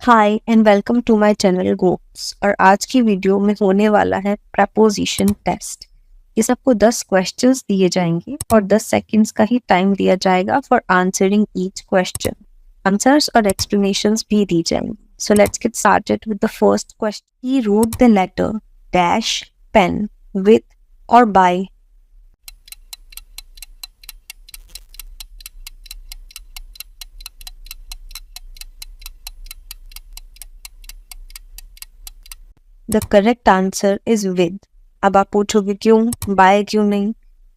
Hi and welcome to my channel गोप्स। और आज की वीडियो में होने वाला है प्रपोजिशन टेस्ट। ये सबको 10 क्वेश्चंस दिए जाएंगे और 10 सेकंड्स का ही टाइम दिया जाएगा for answering each question. Answers और एक्सप्लेनेशंस भी दी जाएंगी। So let's get started with the first question. He wrote the letter dash pen with or by. The correct answer is with. अब आप पूछोगे क्यों, बाय क्यों नहीं?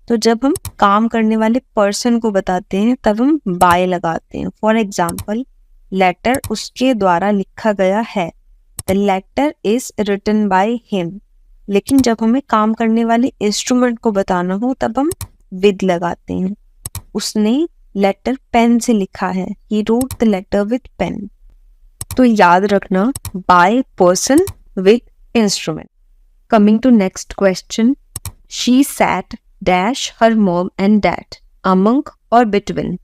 तो जब हम काम करने वाले पर्सन को बताते हैं तब हम बाय लगाते हैं। फॉर एग्जाम्पल, लेटर उसके द्वारा लिखा गया है, the letter is written by him. लेकिन जब हमें काम करने वाले इंस्ट्रूमेंट को बताना हो तब हम विद लगाते हैं। उसने लेटर पेन से लिखा है, he wrote the letter with pen. तो याद रखना, by person with instrument. Coming to next question. She sat dash her mom and dad, among or between.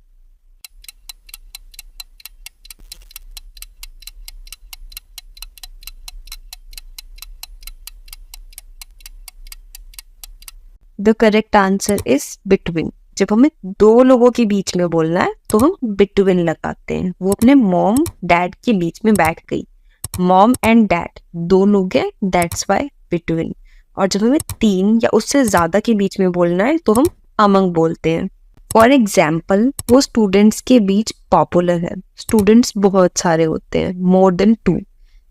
The correct answer is between. जब हमें दो लोगों के बीच में बोलना है तो हम between लगाते हैं। वो अपने मॉम डैड के बीच में बैठ गई। मॉम एंड डैड दो लोग हैं, दैट्स वाई बिटवीन। और जब हमें तीन या उससे ज्यादा के बीच में बोलना है तो हम अमंग बोलते हैं। फॉर एग्जाम्पल, वो स्टूडेंट्स के बीच पॉपुलर है। स्टूडेंट्स बहुत सारे होते हैं, मोर देन 2,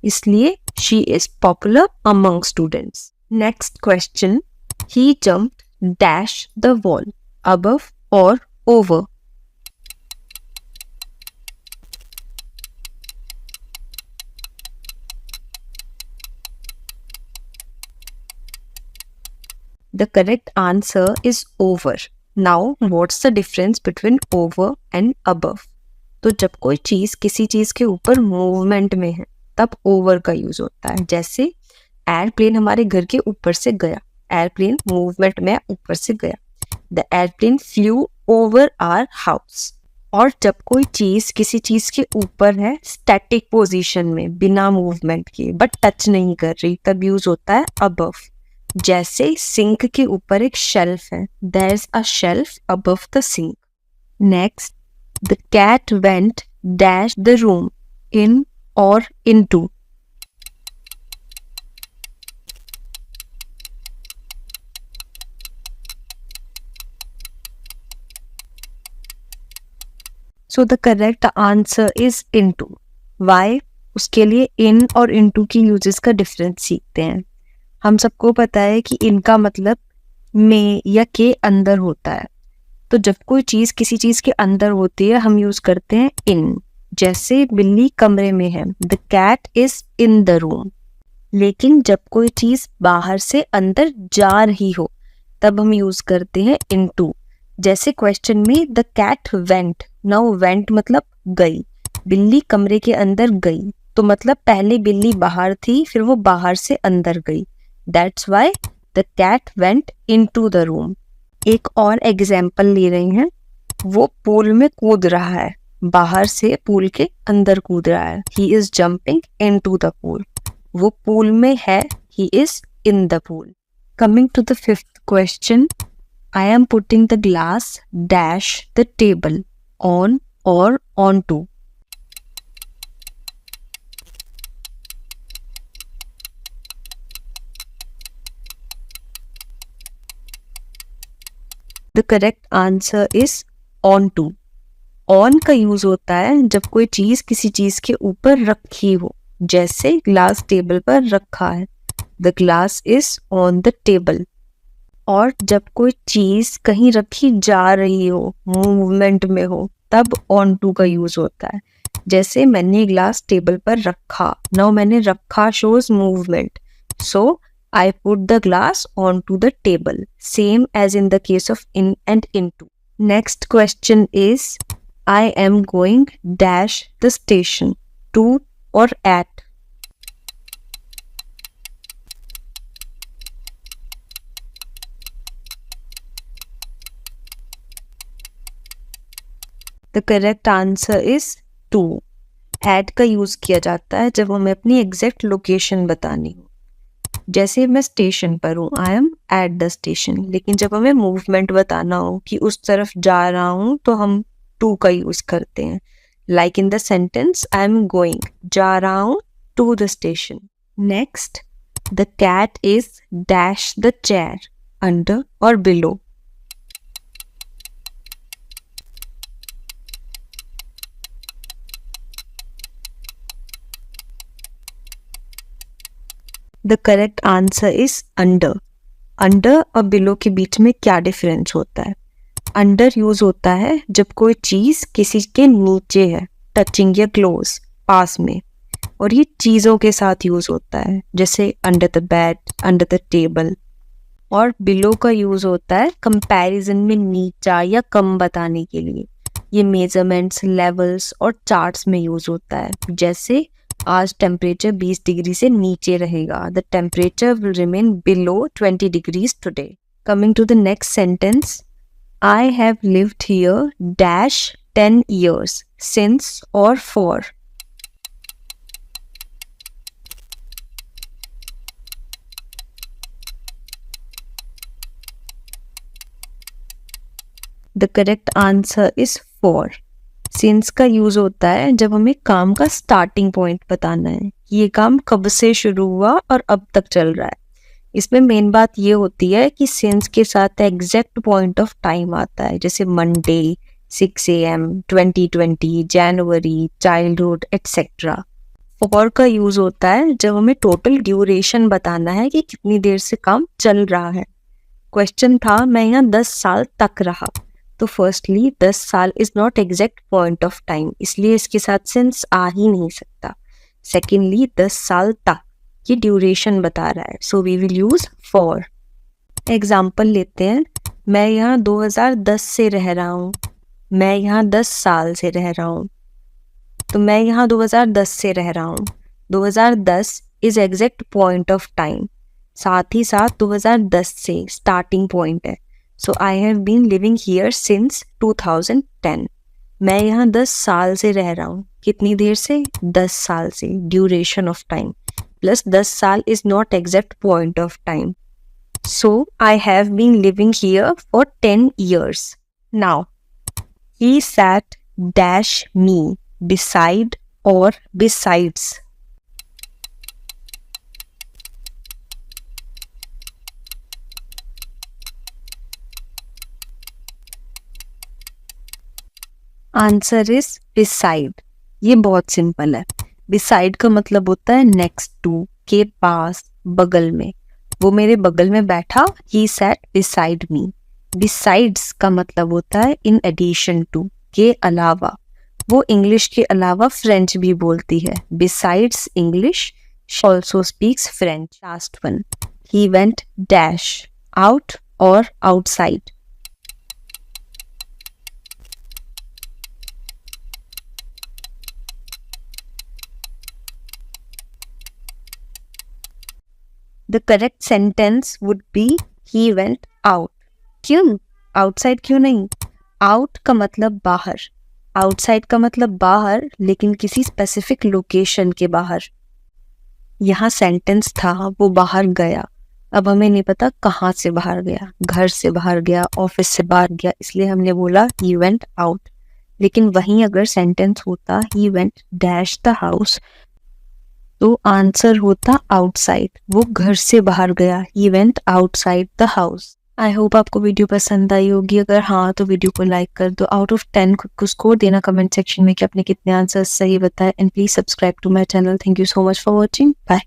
इसलिए she is popular among students. Next question. He jumped dash the wall, above और over. The correct answer is over. Now, what's the difference between over and above? तो जब कोई चीज किसी चीज के ऊपर मूवमेंट में है तब ओवर का यूज होता है। जैसे एयरप्लेन हमारे घर के ऊपर से गया, एयरप्लेन मूवमेंट में ऊपर से गया। The airplane flew over our house. और जब कोई चीज किसी चीज के ऊपर है स्टैटिक पोजीशन में, बिना मूवमेंट के, बट टच नहीं कर रही, तब यूज होता है अबव। जैसे सिंक के ऊपर एक शेल्फ है, there is a shelf above the sink. Next, the cat went dash the room, in or into. So the correct answer is into. Why? उसके लिए इन और इनटू की यूजेस का डिफरेंस सीखते हैं। हम सबको पता है कि इनका मतलब में या के अंदर होता है। तो जब कोई चीज किसी चीज के अंदर होती है हम यूज करते हैं इन। जैसे बिल्ली कमरे में है, the cat is in the room. लेकिन जब कोई चीज बाहर से अंदर जा रही हो तब हम यूज करते हैं इनटू। जैसे क्वेश्चन में the cat went, now went मतलब गई। बिल्ली कमरे के अंदर गई तो मतलब पहले बिल्ली बाहर थी, फिर वो बाहर से अंदर गई। That's why the cat went into the room. एक और एग्जाम्पल ले रही हैं। वो पूल में कूद रहा है, बाहर से पूल के अंदर कूद रहा है। He is jumping into the pool. वो पूल में है, he is in the pool. Coming to the fifth question. I am putting the glass dash the table, on or onto. The correct answer is onto. On का use होता है जब कोई चीज किसी चीज के ऊपर रखी हो। जैसे ग्लास टेबल पर रखा है, the glass is on the table. और जब कोई चीज कहीं रखी जा रही हो, मूवमेंट में हो, तब ऑन टू का यूज होता है। जैसे मैंने ग्लास टेबल पर रखा, नाउ मैंने रखा shows movement, so I put the glass onto the table. Same as in the case of in and into. Next question is, I am going dash the station, to or at. The correct answer is to. At का use किया जाता है जब हमें अपनी exact location बतानी हो। जैसे मैं स्टेशन पर हूँ, I am at the station, लेकिन जब हमें मूवमेंट बताना हो कि उस तरफ जा रहा हूँ तो हम टू का यूज करते हैं। Like in the sentence I am going, जा रहा हूँ to the station. Next, the cat is dash the chair, under और below. The correct answer is under. Under और बिलो के बीच में क्या डिफरेंस होता है? अंडर यूज होता है जब कोई चीज किसी के नीचे है, टचिंग या क्लोज, पास में, और ये चीजों के साथ यूज होता है, जैसे under the bed, under the table. और बिलो का यूज होता है कंपैरिजन में नीचा या कम बताने के लिए। ये मेजरमेंट्स, लेवल्स और चार्ट्स में यूज होता है, जैसे आज टेम्परेचर 20 डिग्री से नीचे रहेगा, the temperature will remain below 20 degrees today. Coming to the next sentence, I have lived here dash 10 years, since or for. The correct answer is for. Since का use होता है जब हमें काम का स्टार्टिंग पॉइंट बताना है, ये काम कब से शुरू हुआ और अब तक चल रहा है। इसमें मेन बात ये होती है कि सिंस के साथ एग्जैक्ट पॉइंट ऑफ टाइम आता है, जैसे Monday, 6 AM, 2020, January, childhood etcetera. For का यूज होता है जब हमें टोटल ड्यूरेशन बताना है कि कितनी देर से काम चल रहा है। क्वेश्चन था मैं यहाँ 10 साल तक रहा, तो फर्स्टली 10 साल is not exact point of time, इसलिए इसके साथ सिंस आ ही नहीं सकता। सेकेंडली 10 साल तक, ये ड्यूरेशन बता रहा है, so we will use for. Example लेते हैं, मैं यहाँ 2010 से रह रहा हूँ, मैं यहाँ 10 साल से रह रहा हूँ, तो मैं यहाँ 2010 से रह रहा हूँ। 2010 इज एग्जैक्ट पॉइंट ऑफ टाइम, साथ ही साथ 2010 से स्टार्टिंग पॉइंट है, so I have been living here since 2010। मैं यहाँ 10 साल से रह रहा हूँ, कितनी देर से? 10 साल से, ड्यूरेशन ऑफ टाइम, प्लस 10 साल is not exact point of time. So, I have been living here for 10 years. Now, he sat dash me, beside or besides. Answer is beside. ये बहुत सिंपल है। बिसाइड का मतलब होता है next to, के पास, बगल में। वो मेरे बगल में बैठा, he sat beside me. Besides का मतलब होता है इन एडिशन टू, के अलावा। वो इंग्लिश के अलावा फ्रेंच भी बोलती है। Besides English, she also speaks French. Last one, he went dash, out और outside. The correct sentence would be he went out. क्यों? outside क्यों नहीं? out का मतलब बाहर, outside का मतलब बाहर, लेकिन किसी स्पेसिफिक लोकेशन के बाहर। यहाँ सेंटेंस था वो बाहर गया, अब हमें नहीं पता कहाँ से बाहर गया, घर से बाहर गया, ऑफिस से बाहर गया, इसलिए हमने बोला he went out। लेकिन वहीं अगर सेंटेंस होता he went dash the house, तो आंसर होता आउटसाइड, वो घर से बाहर गया, he went outside the house. I hope आपको वीडियो पसंद आई होगी, अगर हाँ तो वीडियो को लाइक कर दो। आउट ऑफ 10 खुद को स्कोर देना कमेंट सेक्शन में कि आपने कितने आंसर सही बताए, and please subscribe to my channel. Thank you so much for watching, bye.